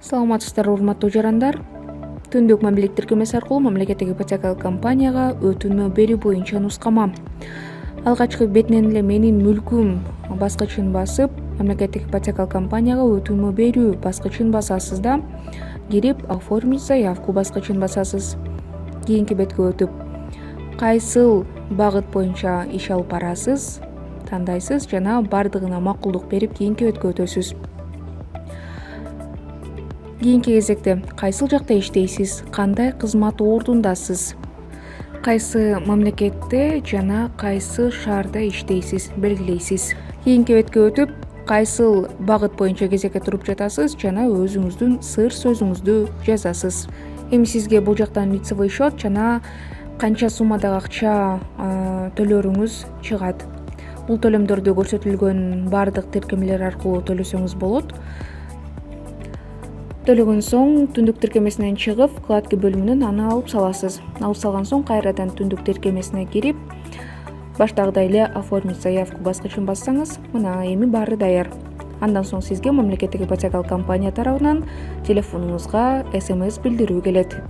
Саламатсыздар урматтуу жарандар. Түндүк мамилелик тиркемеси аркылуу мамлекеттик ипотекалык компанияга өтүнмө берүү боюнча нускама. Алгачкы бетинен эле менин мүлкүм баскычын басып, мамлекеттик ипотекалык компанияга өтүнмө берүү баскычын басасыз да, кирип оформить заявку баскычын басасыз. Кийинки бетке өтүп, кайсыл багыт боюнча иш алып барасыз тандайсыз жана бардыгына макулдук берип кийинки бетке өтөсүз. Кийинки кезекте кайсыл жакта иштейсиз, кандай кызмат ордундасыз, кайсы мамлекетте жана кайсы шаарда иштейсиз белгилейсиз. Кийинки бетке өтүп, кайсыл багыт боюнча кезекке туруп жатасыз жана өзүңүздүн сыр сөзүңүздү жазасыз. Эми сизге бул жактан лицевой счет жана канча суммадагы акча төлөрүңүз чыгат. Бул төлөмдөрдү көрсөтүлгөн баардык тиркемелер аркылуу төлөсөңүз болот. Төлөгөн соң түндүк тиркемесинен чыгып, вкладки бөлүмүнөн аны алып саласыз. Алып салган соң кайрадан түндүк тиркемесине кирип, баштагыдай эле оформить заявку баскычын бассаңыз, мына эми баары даяр. Андан соң сизге мамлекеттик ипотекалык компания тарабынан телефонуңузга СМС билдирүү келет.